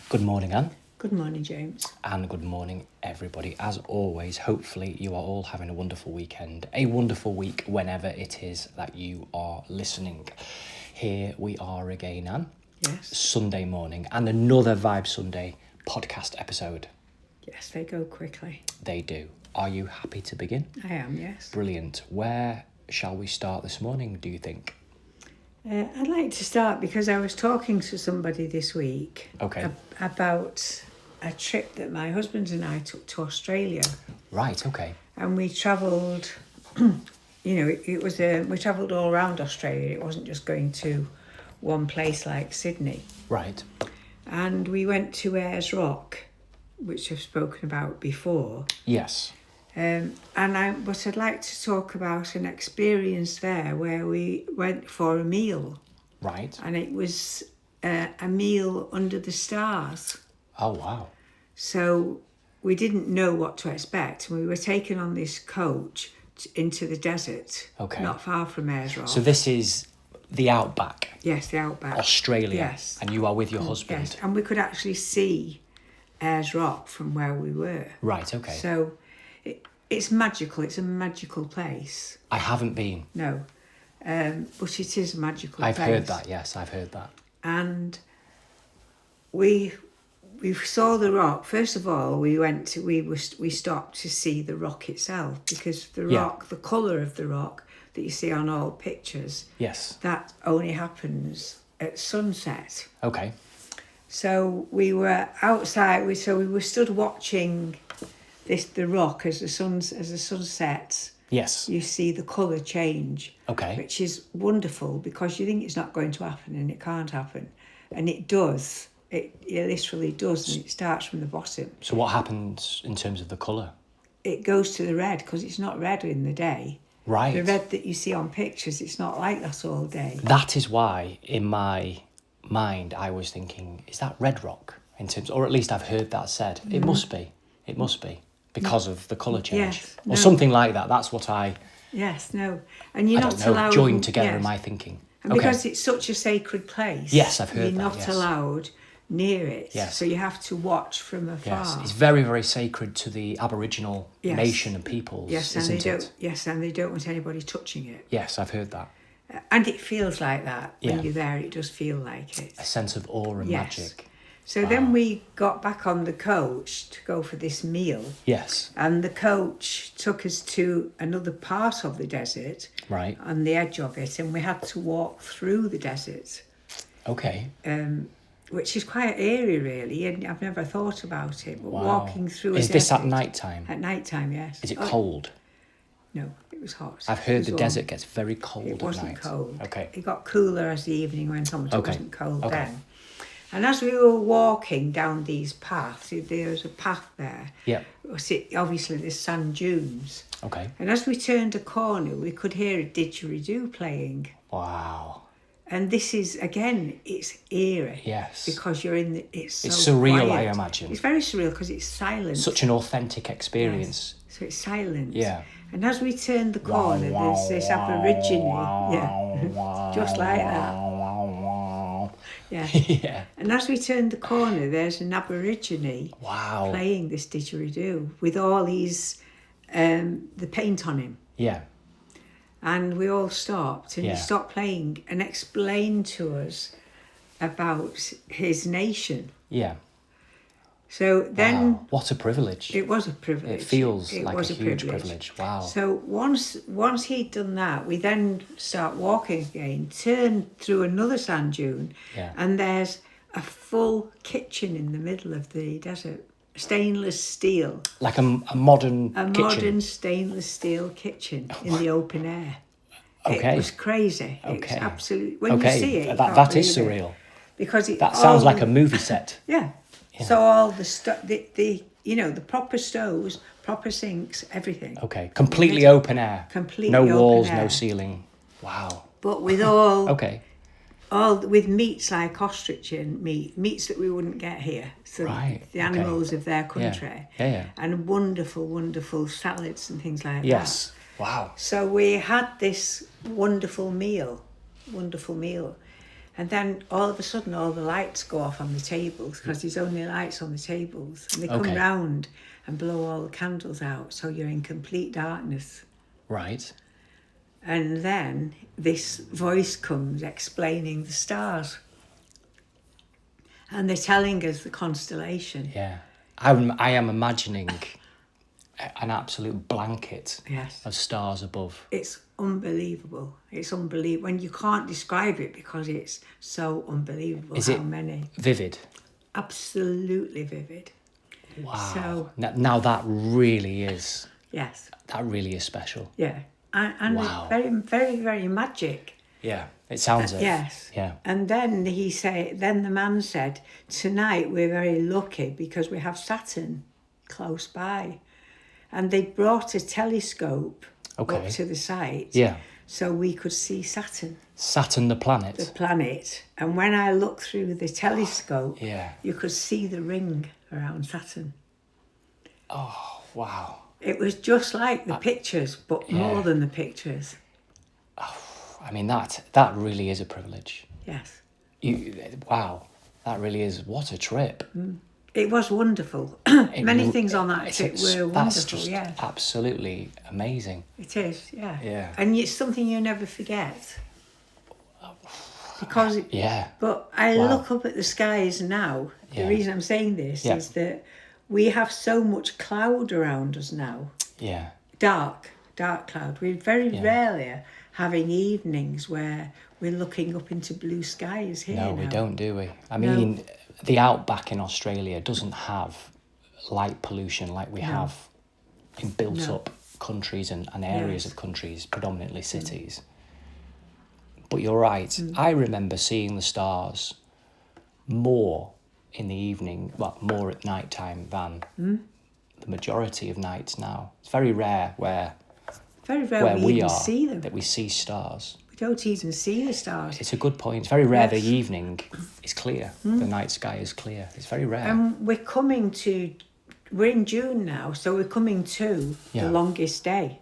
Good morning, Anne. Good morning, James. And good morning, everybody. As always, hopefully you are all having a wonderful weekend, a wonderful week whenever it is that you are listening. Here we are again, Anne. Yes. Sunday morning and another Vibe Sunday podcast episode. Yes, they go quickly. They do. Are you happy to begin? I am, yes. Brilliant. Where shall we start this morning, do you think? I'd like to start because I was talking to somebody this week about a trip that my husband and I took to Australia. Right, okay. And we travelled, we travelled all around Australia. It wasn't just going to one place like Sydney. Right. And we went to Ayers Rock, which I've spoken about before. Yes. But I'd like to talk about an experience there where we went for a meal. Right. And it was a meal under the stars. Oh, wow. So we didn't know what to expect. We were taken on this coach into the desert, not far from Ayers Rock. So this is the outback? Yes, the outback. Australia? Yes. And you are with your husband? Yes, and we could actually see Ayers Rock from where we were. Right, okay. So it's magical. It's a magical place. I haven't been. No, but it is a magical place. I've heard that, yes, I've heard that. And we saw the rock. First of all, we stopped to see the rock itself, because the rock, the colour of the rock that you see on all pictures, yes, that only happens at sunset. Okay. So we were outside. We were stood watching the rock as the sun sets. Yes. You see the colour change. Okay. Which is wonderful, because you think it's not going to happen and it can't happen, and it does. It literally does, and it starts from the bottom. So what happens in terms of the colour? It goes to the red, because it's not red in the day. Right. The red that you see on pictures, it's not like that all day. That is why, in my mind, I was thinking, is that red rock? In terms, or at least I've heard that said. It must be. It must be. Because of the colour change. Yes, or something like that. That's what Yes, no. And you're not allowed... joined together in my thinking. And because it's such a sacred place. Yes, I've heard you're that, not allowed near it. Yes. So you have to watch from afar. Yes, it's very, very sacred to the Aboriginal nation and peoples, isn't it? Yes, and they don't want anybody touching it. Yes, I've heard that. And it feels like that. When you're there, it does feel like it. A sense of awe and magic. So then we got back on the coach to go for this meal. Yes. And the coach took us to another part of the desert. Right. On the edge of it. And we had to walk through the desert. Okay. Which is quite eerie, really. And I've never thought about it. But walking through Is this at night time? At night time, yes. Is it cold? No, it was hot. I've heard the desert gets very cold at night. It wasn't cold. Okay. It got cooler as the evening went on, but it wasn't cold then. And as we were walking down these paths, there was a path there. Yeah. Obviously, there's sand dunes. Okay. And as we turned a corner, we could hear a didgeridoo playing. Wow. And this is, again, it's eerie. Yes. Because you're in it's so surreal, quiet. I imagine. It's very surreal because it's silent. Such an authentic experience. Yes. So it's silent. Yeah. And as we turned the corner, there's this Aborigine. Just like that. Yeah. Yeah. And as we turned the corner, there's an Aborigine playing this didgeridoo with all these, the paint on him. Yeah. And we all stopped, and he stopped playing and explained to us about his nation. Yeah. So then... Wow. What a privilege. It was a privilege. It feels like a huge privilege. Wow. So once he'd done that, we then start walking again, turn through another sand dune, and there's a full kitchen in the middle of the desert. Stainless steel. Like a modern kitchen? A modern stainless steel kitchen in the open air. Okay. It was crazy. Okay. It's absolutely... When you see it, that is surreal. Because that sounds like a movie set. Yeah. So all the stuff, the proper stoves, proper sinks, everything. Okay, completely open air. Completely no open walls, air. no ceiling. Wow. But with all all with meats like ostrich and meats that we wouldn't get here. So the animals of their country. Yeah. And wonderful, wonderful salads and things like that. Yes. Wow. So we had this wonderful meal. And then all of a sudden, all the lights go off on the tables because there's only lights on the tables. And they come round and blow all the candles out, so you're in complete darkness. Right. And then this voice comes explaining the stars. And they're telling us the constellation. Yeah. I am imagining an absolute blanket of stars above. It's unbelievable. It's unbelievable. When you can't describe it because it's so unbelievable. Is how it many. Vivid? Absolutely vivid. Wow. So, now that really is... Yes. That really is special. Yeah. And wow. Very, very, very magic. Yeah, it sounds it. Yes. Yeah. And then then the man said, tonight we're very lucky because we have Saturn close by. And they brought a telescope up to the site. Yeah. So we could see Saturn. Saturn, the planet. The planet. And when I looked through the telescope, yeah, you could see the ring around Saturn. Oh, wow. It was just like the pictures, but more than the pictures. Oh, I mean, that really is a privilege. Yes. Wow. That really is. What a trip. It was wonderful. Many things on that trip were wonderful, yes. Absolutely amazing. It is, yeah. Yeah. And it's something you never forget. Because But I look up at the skies now. The reason I'm saying this is that we have so much cloud around us now. Yeah. Dark cloud. We're very rarely having evenings where we're looking up into blue skies here. No, we don't, do we? I mean, the outback in Australia doesn't have light pollution like we have in built-up countries and areas of countries, predominantly cities. But you're right. I remember seeing the stars more in the evening, well, more at night time than the majority of nights now. It's very rare where we are see them. that we see stars. We don't even see the stars. It's a good point. It's very rare the evening is clear. The night sky is clear. It's very rare. We're in June now, so we're coming to the longest day.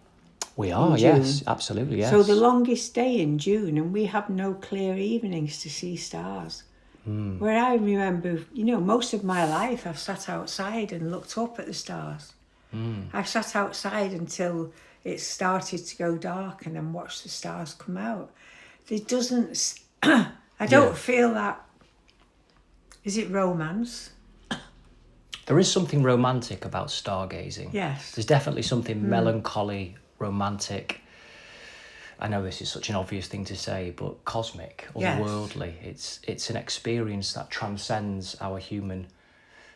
We are, yes, absolutely, yes. So the longest day in June, and we have no clear evenings to see stars. Where I remember, most of my life I've sat outside and looked up at the stars. I've sat outside until it started to go dark and then watched the stars come out. It doesn't... I don't feel that... Is it romance? There is something romantic about stargazing. Yes. There's definitely something melancholy, romantic. I know this is such an obvious thing to say, but cosmic, otherworldly. It's an experience that transcends our human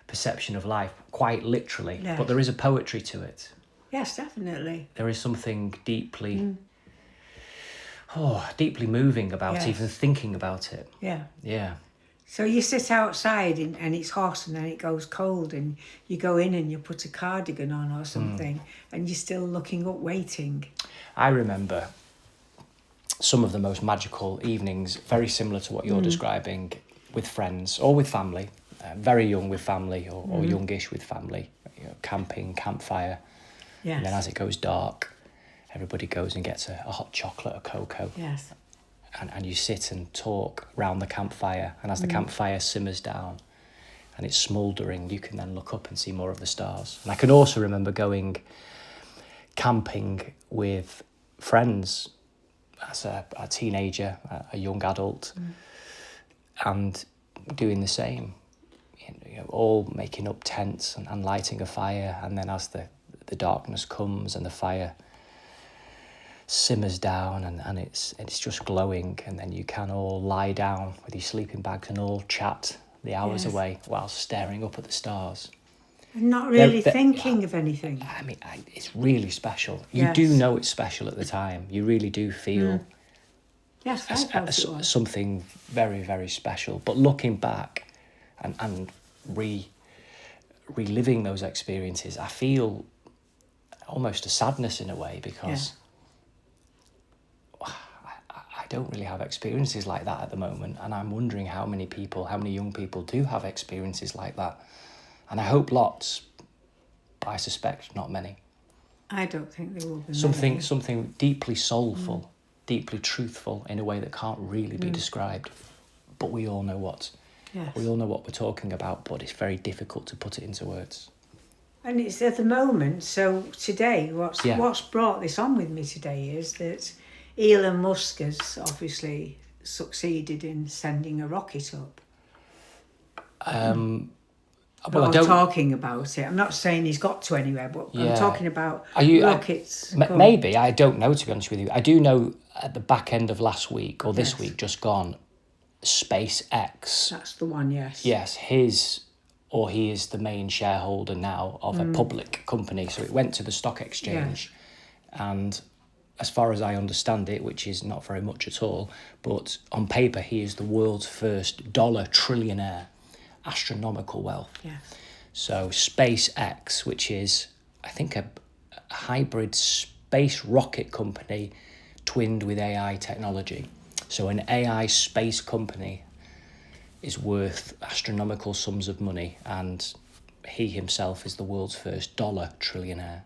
perception of life, quite literally. Yes. But there is a poetry to it. Yes, definitely. There is something deeply moving about even thinking about it. Yeah. Yeah. So you sit outside and it's hot and then it goes cold and you go in and you put a cardigan on or something and you're still looking up waiting. I remember some of the most magical evenings, very similar to what you're describing, with friends or with family, very young with family or youngish with family, camping, campfire. Yes. And then as it goes dark, everybody goes and gets a hot chocolate, a cocoa. Yes. And you sit and talk round the campfire, and as the campfire simmers down and it's smouldering, you can then look up and see more of the stars. And I can also remember going camping with friends as a teenager, a young adult, and doing the same, all making up tents and lighting a fire, and then as the darkness comes and the fire simmers down and it's just glowing, and then you can all lie down with your sleeping bags and all chat the hours away while staring up at the stars. And not really thinking of anything. I mean, it's really special. You do know it's special at the time. You really do feel something very, very special. But looking back and reliving those experiences, I feel almost a sadness in a way, because I don't really have experiences like that at the moment, and I'm wondering how many young people do have experiences like that. And I hope lots, but I suspect not many. I don't think there will be something deeply soulful, deeply truthful in a way that can't really be described. but we all know what Yes. we all know what we're talking about, but it's very difficult to put it into words. And it's at the moment, so today, what's brought this on with me today is that Elon Musk has obviously succeeded in sending a rocket up. Well, Talking about it. I'm not saying he's got to anywhere, but I'm talking about rockets. Maybe, I don't know, to be honest with you. I do know at the back end of last week, or this week just gone, SpaceX. That's the one, yes. Yes, he is the main shareholder now of a public company. So it went to the stock exchange. And as far as I understand it, which is not very much at all, but on paper, he is the world's first dollar trillionaire. Astronomical wealth. Yes. So SpaceX, which is, I think, a hybrid space rocket company twinned with AI technology. So an AI space company is worth astronomical sums of money, and he himself is the world's first dollar trillionaire,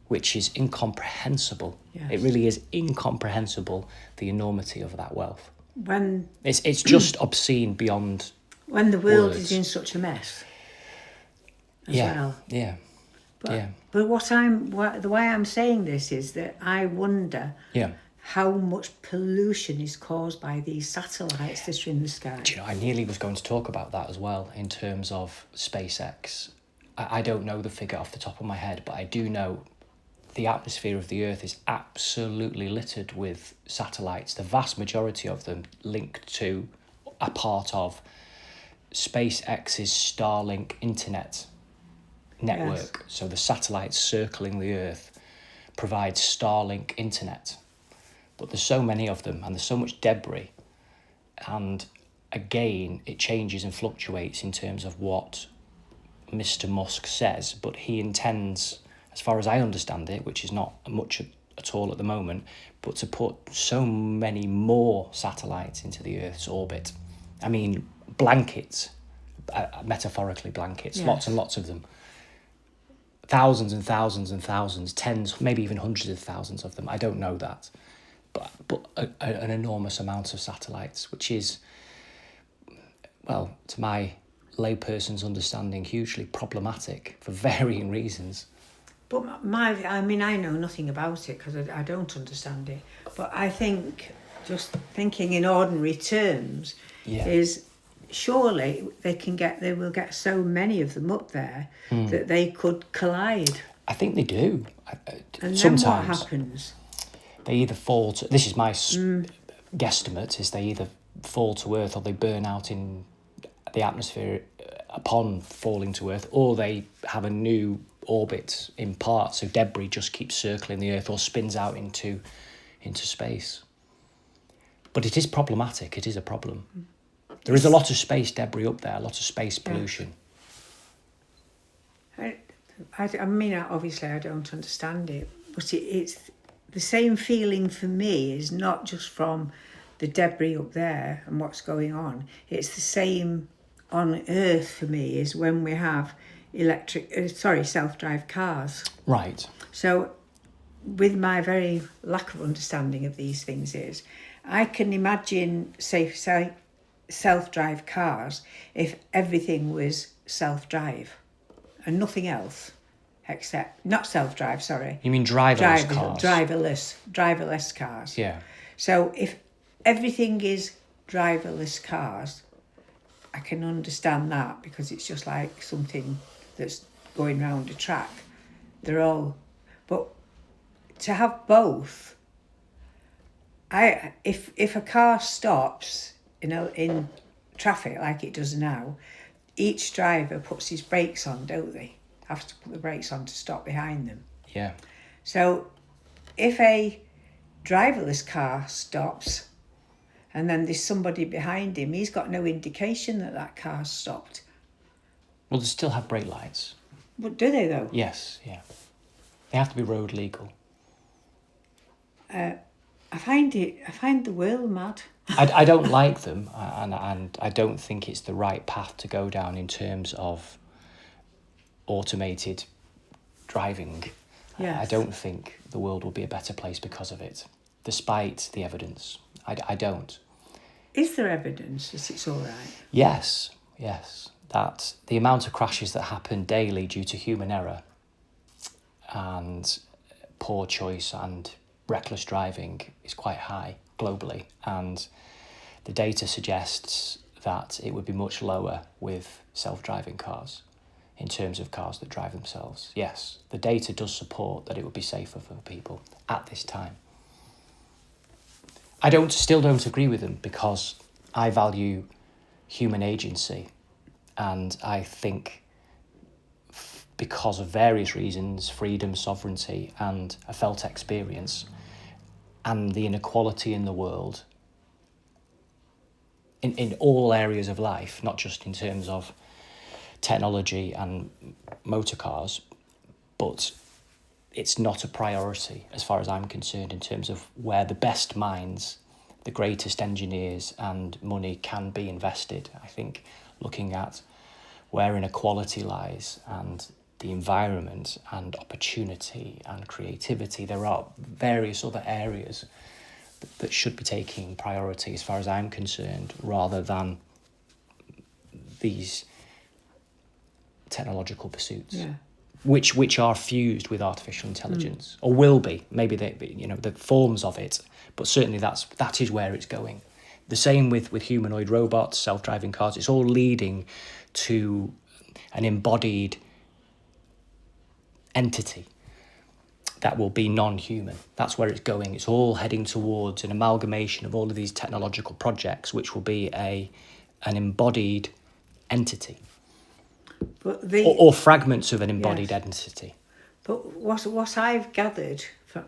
which is incomprehensible. Yes. It really is incomprehensible, the enormity of that wealth. When it's just obscene beyond when the world words. is in such a mess as well. Yeah. But the way I'm saying this is that I wonder how much pollution is caused by these satellites that are in the sky. Do you know, I nearly was going to talk about that as well in terms of SpaceX. I don't know the figure off the top of my head, but I do know the atmosphere of the Earth is absolutely littered with satellites. The vast majority of them linked to, a part of, SpaceX's Starlink internet network. Yes. So the satellites circling the Earth provide Starlink internet. But there's so many of them and there's so much debris. And again, it changes and fluctuates in terms of what Mr. Musk says, but he intends, as far as I understand it, which is not much at all at the moment, but to put so many more satellites into the Earth's orbit. I mean, blankets, metaphorically blankets, lots and lots of them. Thousands and thousands and thousands, tens, maybe even hundreds of thousands of them. I don't know that. But an enormous amount of satellites, which is, well, to my layperson's understanding, hugely problematic for varying reasons. But I know nothing about it because I don't understand it. But I think, just thinking in ordinary terms, is surely they will get so many of them up there that they could collide. I think they do. And sometimes then what happens? They either fall to, this is my guesstimate, is they either fall to Earth or they burn out in the atmosphere upon falling to Earth, or they have a new orbit in part, so debris just keeps circling the Earth or spins out into space. But it is problematic. It is a problem. There is a lot of space debris up there, a lot of space pollution. I mean, obviously I don't understand it, but it's the same feeling for me is not just from the debris up there and what's going on. It's the same on Earth for me is when we have self-drive cars. Right. So with my very lack of understanding of these things is, I can imagine, say self-drive cars if everything was self-drive and nothing else except, not self-drive, sorry. You mean driverless cars? Driverless cars. Yeah. So if everything is driverless cars, I can understand that because it's just like something that's going round a track. They're all, but to have both, if a car stops in traffic like it does now, each driver puts his brakes on, don't they? Have to put the brakes on to stop behind them. Yeah. So if a driverless car stops and then there's somebody behind him, he's got no indication that car's stopped. Well, they still have brake lights. But do they though? Yes, yeah. They have to be road legal. I find the world mad. I don't like them, and I don't think it's the right path to go down in terms of automated driving. Yes. I don't think the world will be a better place because of it, despite the evidence. I don't. Is there evidence that it's all right? Yes. That the amount of crashes that happen daily due to human error and poor choice and reckless driving is quite high globally, and the data suggests that it would be much lower with self-driving cars in terms of cars that drive themselves. Yes, the data does support that it would be safer for people at this time. I still don't agree with them because I value human agency, and I think because of various reasons, freedom, sovereignty, and a felt experience, and the inequality in the world, in all areas of life, not just in terms of technology and motor cars, but it's not a priority as far as I'm concerned in terms of where the best minds, the greatest engineers and money can be invested. I think looking at where inequality lies and the environment and opportunity and creativity, there are various other areas that should be taking priority as far as I'm concerned, rather than these technological pursuits. Yeah. Which are fused with artificial intelligence, or will be. Maybe the forms of it, but certainly that is where it's going. The same with humanoid robots, self-driving cars. It's all leading to an embodied entity that will be non-human. That's where it's going. It's all heading towards an amalgamation of all of these technological projects, which will be an embodied entity. But or fragments of an embodied entity. But what I've gathered,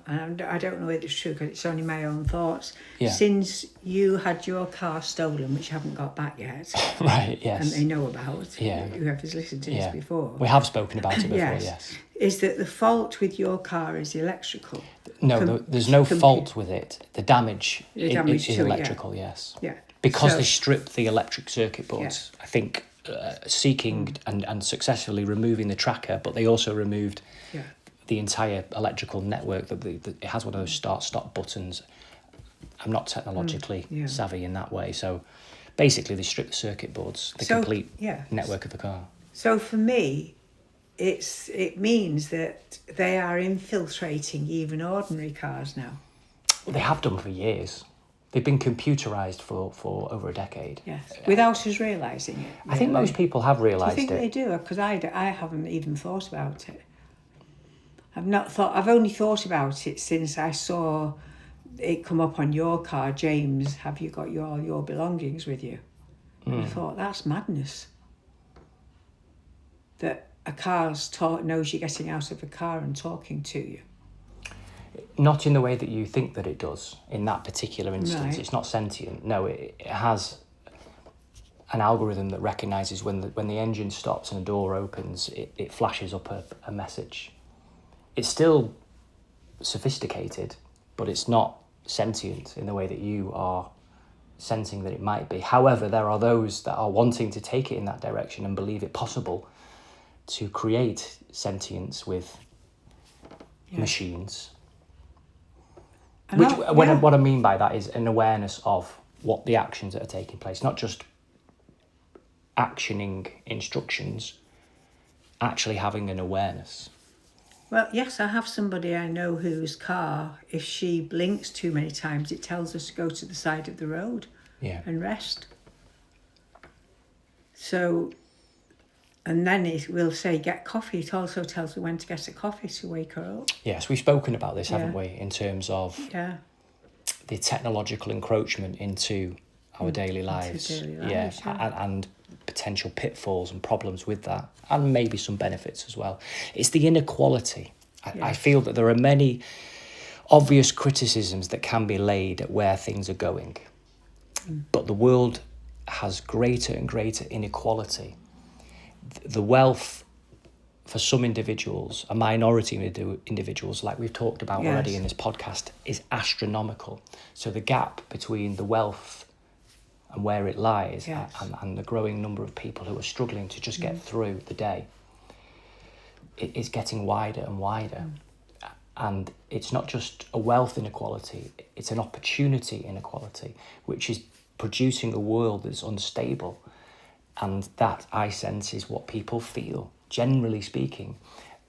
and I don't know whether it's true because it's only my own thoughts, since you had your car stolen, which you haven't got back yet. Right, yes. And they know about, whoever's listened to this before. We have spoken about it before, yes. Is that the fault with your car is electrical? No, there's no fault with it. The damage, is electrical, yes. Yeah. Because they stripped the electric circuit boards, I think, seeking and successfully removing the tracker, but they also removed the entire electrical network. It has one of those start-stop buttons. I'm not technologically savvy in that way, so basically they stripped the circuit boards, the complete network of the car. So for me, it means that they are infiltrating even ordinary cars now. Well, they have done for years. They've been computerised for over a decade. Yes, without us realising it. Really. I think most people have realised it. Do you think they do? Because I haven't even thought about it. I've only thought about it since I saw it come up on your car. James, have you got all your belongings with you? And I thought, that's madness. That a car's knows you're getting out of a car and talking to you. Not in the way that you think that it does in that particular instance. Right. It's not sentient. No, it has an algorithm that recognises when the engine stops and a door opens, it flashes up a message. It's still sophisticated, but it's not sentient in the way that you are sensing that it might be. However, there are those that are wanting to take it in that direction and believe it possible to create sentience with machines. What I mean by that is an awareness of what the actions that are taking place, not just actioning instructions, actually having an awareness. Well, yes, I have somebody I know whose car, if she blinks too many times, it tells us to go to the side of the road and rest. So, and then it will say, get coffee. It also tells her when to get a coffee to wake her up. Yes, we've spoken about this, haven't we, in terms of the technological encroachment into our daily lives. And potential pitfalls and problems with that, and maybe some benefits as well. It's the inequality. I feel that there are many obvious criticisms that can be laid at where things are going, but the world has greater and greater inequality. The wealth for some individuals, a minority of individuals, like we've talked about already in this podcast, is astronomical. So the gap between the wealth and where it lies and the growing number of people who are struggling to just get through the day, it is getting wider and wider. And it's not just a wealth inequality, it's an opportunity inequality, which is producing a world that's unstable. And that, I sense, is what people feel, generally speaking.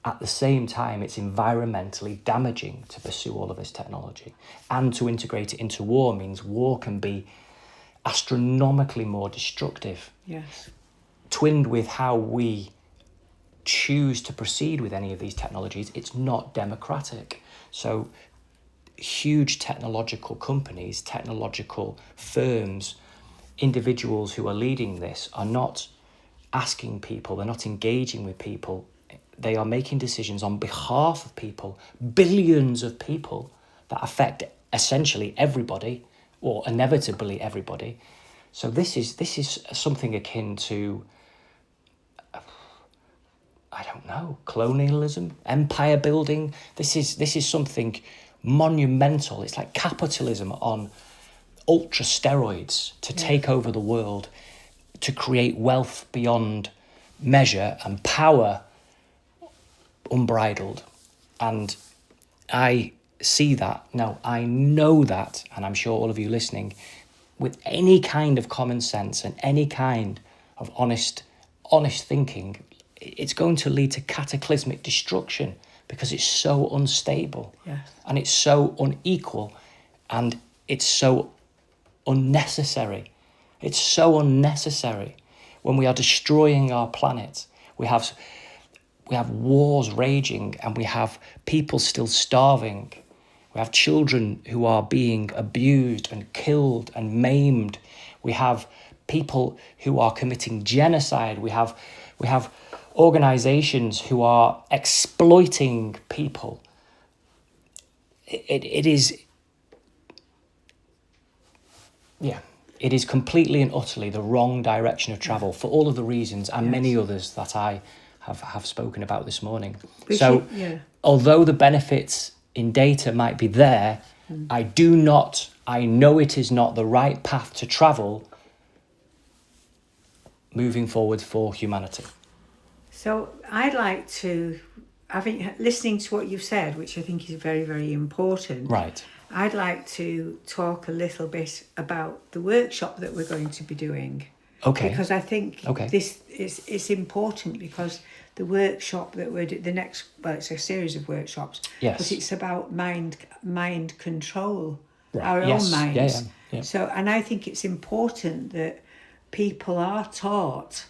At the same time, it's environmentally damaging to pursue all of this technology. And to integrate it into war means war can be astronomically more destructive. Yes. Twinned with how we choose to proceed with any of these technologies, it's not democratic. So huge technological companies, technological firms, individuals who are leading this are not asking people, they're not engaging with people. They are making decisions on behalf of people, billions of people, that affect essentially everybody, or inevitably everybody. So this is something akin to, I don't know, colonialism, empire building. This is something monumental. It's like capitalism on ultra steroids to take over the world, to create wealth beyond measure and power unbridled. And I see that. No, I know that, and I'm sure all of you listening, with any kind of common sense and any kind of honest thinking, it's going to lead to cataclysmic destruction because it's so unstable. Yes. And it's so unequal, and it's so unnecessary. It's so unnecessary. When we are destroying our planet, we have wars raging, and we have people still starving. We have children who are being abused and killed and maimed. We have people who are committing genocide. We have organizations who are exploiting people. It is completely and utterly the wrong direction of travel for all of the reasons and many others that I have spoken about this morning. Although the benefits in data might be there, I know it is not the right path to travel moving forward for humanity. So I'd like to, listening to what you've said, which I think is very, very important. Right. I'd like to talk a little bit about the workshop that we're going to be doing. Okay. Because I think this is important, because the workshop that we're doing, it's a series of workshops. Yes. But it's about mind control, right. our own minds. Yeah. So, and I think it's important that people are taught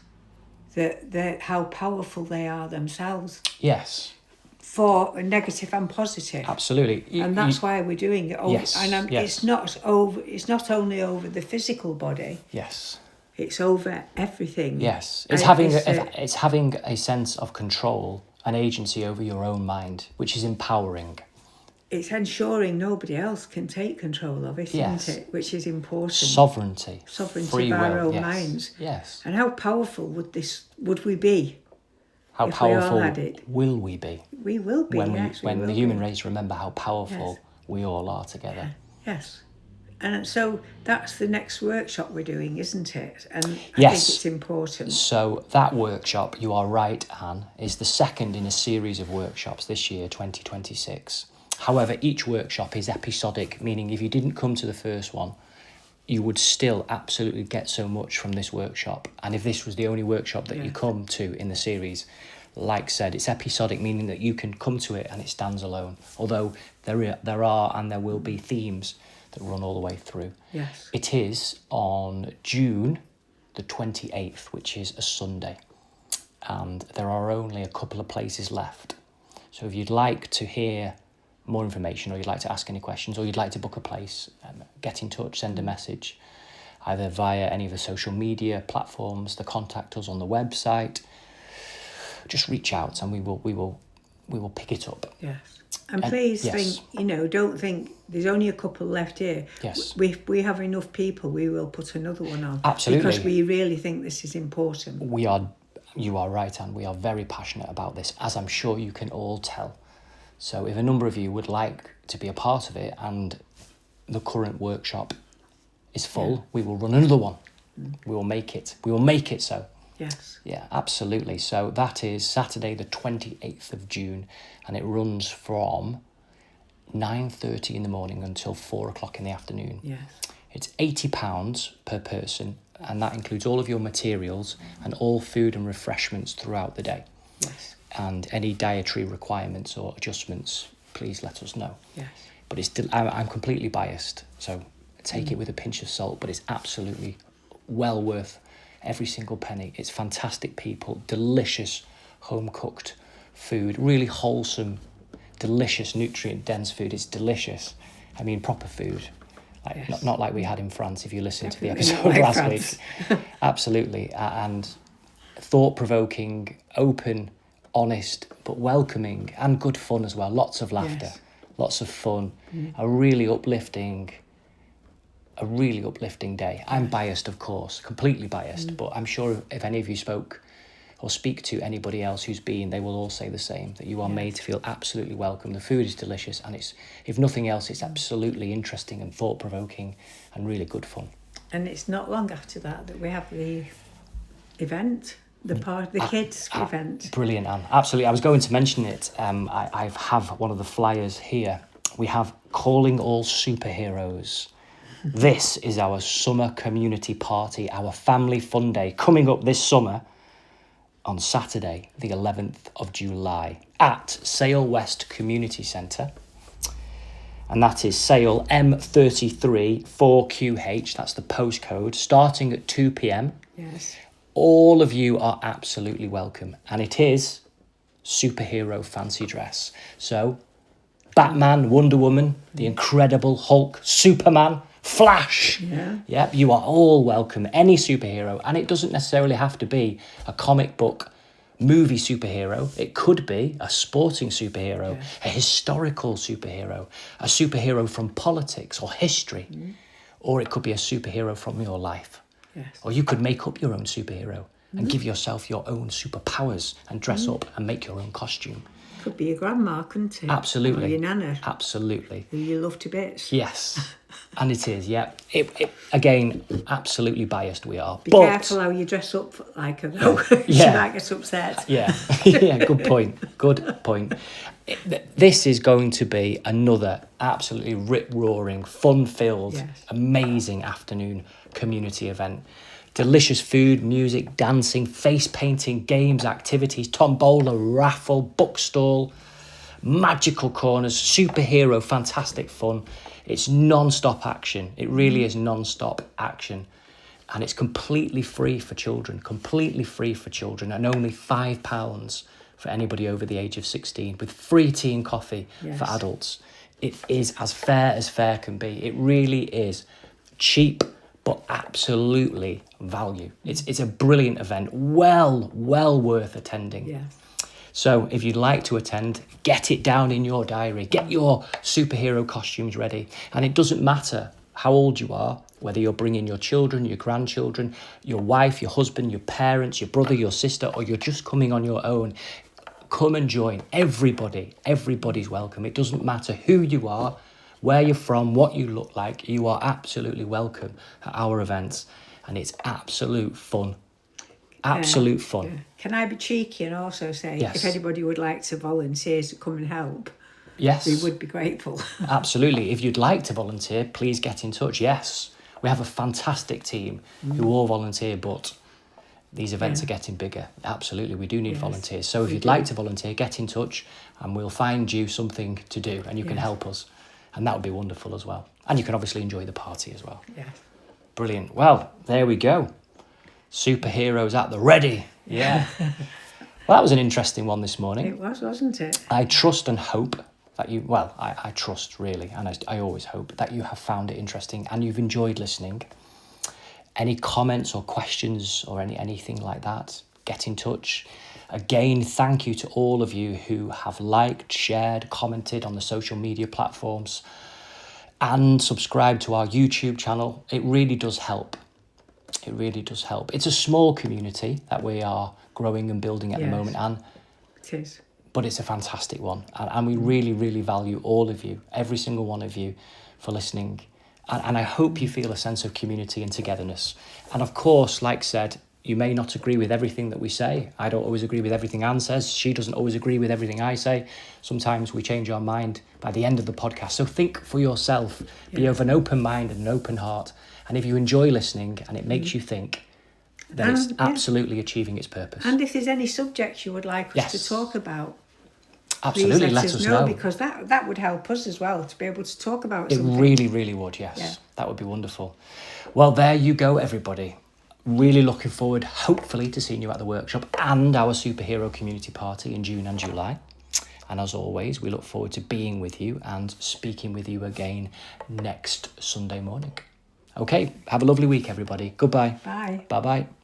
that how powerful they are themselves. Yes. For negative and positive. Absolutely. And that's why we're doing it. Yes. And yes. It's not only over the physical body. Yes. It's over everything. Yes. It's having a sense of control and agency over your own mind, which is empowering. It's ensuring nobody else can take control of it, isn't it? Which is important. Sovereignty. Free of our own minds. Yes. And how powerful would we be? How powerful will we be? We will be, when the human race remember how powerful we all are together. Yes. And so that's the next workshop we're doing, isn't it? And I think it's important. So that workshop, you are right, Anne, is the second in a series of workshops this year, 2026. However, each workshop is episodic, meaning if you didn't come to the first one, you would still absolutely get so much from this workshop. And if this was the only workshop that you come to in the series, like said, it's episodic, meaning that you can come to it and it stands alone. Although there are and there will be themes that run all the way through. Yes. It is on June the 28th, which is a Sunday. And there are only a couple of places left. So if you'd like to hear more information, or you'd like to ask any questions, or you'd like to book a place, get in touch, send a message, either via any of the social media platforms, the contact us on the website. Just reach out and we will pick it up. Yes. And please don't think there's only a couple left here. Yes. If we have enough people, we will put another one on. Absolutely. Because we really think this is important. You are right, and we are very passionate about this, as I'm sure you can all tell. So if a number of you would like to be a part of it and the current workshop is full, we will run another one. We will make it. We will make it so. Yes. Yeah, absolutely. So that is Saturday the 28th of June, and it runs from 9:30 in the morning until 4 o'clock in the afternoon. Yes. It's £80 per person, and that includes all of your materials and all food and refreshments throughout the day. Yes. And any dietary requirements or adjustments, please let us know. Yes. But I'm completely biased, so take it with a pinch of salt, but it's absolutely well worth every single penny. It's fantastic people, delicious home-cooked food, really wholesome, delicious, nutrient-dense food. It's delicious. I mean, proper food. Like, Yes. not like we had in France, if you listened to the Definitely episode not like last week. Absolutely. And thought-provoking, open, honest, but welcoming, and good fun as well. Lots of laughter, Yes. lots of fun, a really uplifting day. I'm biased, of course, completely biased, but I'm sure if any of you spoke or speak to anybody else who's been, they will all say the same, that you are made to feel absolutely welcome. The food is delicious, and it's, if nothing else, it's absolutely interesting and thought-provoking and really good fun. And it's not long after that we have the event, the kids' event. Brilliant, Anne. Absolutely. I was going to mention it. I have one of the flyers here. We have Calling All Superheroes. This is our summer community party, our family fun day, coming up this summer on Saturday, the 11th of July, at Sale West Community Centre. And that is Sale M33 4QH, that's the postcode, starting at 2 p.m. Yes. All of you are absolutely welcome. And it is superhero fancy dress. So, Batman, Wonder Woman, the Incredible Hulk, Superman, Flash. Yeah. Yep, you are all welcome. Any superhero. And it doesn't necessarily have to be a comic book movie superhero. It could be a sporting superhero, a historical superhero, a superhero from politics or history, or it could be a superhero from your life. Yes. Or you could make up your own superhero and give yourself your own superpowers and dress up and make your own costume. Could be your grandma, couldn't it? Absolutely. Or your nana. Absolutely. Who you love to bits. Yes. And it is, yeah. It again, absolutely biased we are. Be careful how you dress up like her, though. She might get upset. Yeah, yeah, good point. Good point. This is going to be another absolutely rip-roaring, fun-filled, amazing afternoon community event. Delicious food, music, dancing, face painting, games, activities, tombola, raffle, bookstall, magical corners, superhero, fantastic fun. It's non-stop action. It really is non-stop action. And it's completely free for children, and only £5 for anybody over the age of 16, with free tea and coffee for adults. It is as fair can be. It really is cheap, but absolutely value. It's a brilliant event, well worth attending. Yeah. So if you'd like to attend, get it down in your diary, get your superhero costumes ready. And it doesn't matter how old you are, whether you're bringing your children, your grandchildren, your wife, your husband, your parents, your brother, your sister, or you're just coming on your own. Come and join. Everybody's welcome. It doesn't matter who you are, where you're from, what you look like. You are absolutely welcome at our events, and it's absolute fun. Absolute fun. Yeah. Can I be cheeky and also say, Yes. if anybody would like to volunteer to come and help, Yes. we would be grateful. Absolutely. If you'd like to volunteer, please get in touch. Yes. We have a fantastic team who all volunteer, but these events are getting bigger. Absolutely. We do need volunteers. So if you'd like to volunteer, get in touch and we'll find you something to do and you can help us. And that would be wonderful as well. And you can obviously enjoy the party as well. Yes. Brilliant. Well, there we go. Superheroes at the ready. Yeah. Well, that was an interesting one this morning. It was, wasn't it? I trust and hope that you, well, I trust really, and I always hope that you have found it interesting and you've enjoyed listening. Any comments or questions or anything like that, get in touch. Again, thank you to all of you who have liked, shared, commented on the social media platforms and subscribed to our YouTube channel. It really does help. It really does help. It's a small community that we are growing and building at the moment, Anne. It is. But it's a fantastic one. And we really value all of you, every single one of you, for listening. And I hope you feel a sense of community and togetherness. And of course, like said, You may not agree with everything that we say. I don't always agree with everything Anne says. She doesn't always agree with everything I say. Sometimes we change our mind by the end of the podcast. So think for yourself. Be of an open mind and an open heart. And if you enjoy listening and it makes you think, then it's absolutely achieving its purpose. And if there's any subjects you would like us to talk about, absolutely, please let us know. Because that would help us as well to be able to talk about something. It really, really would, yes. Yeah. That would be wonderful. Well, there you go, everybody. Really looking forward, hopefully, to seeing you at the workshop and our superhero community party in June and July. And as always, we look forward to being with you and speaking with you again next Sunday morning. Okay, have a lovely week, everybody. Goodbye. Bye. Bye-bye.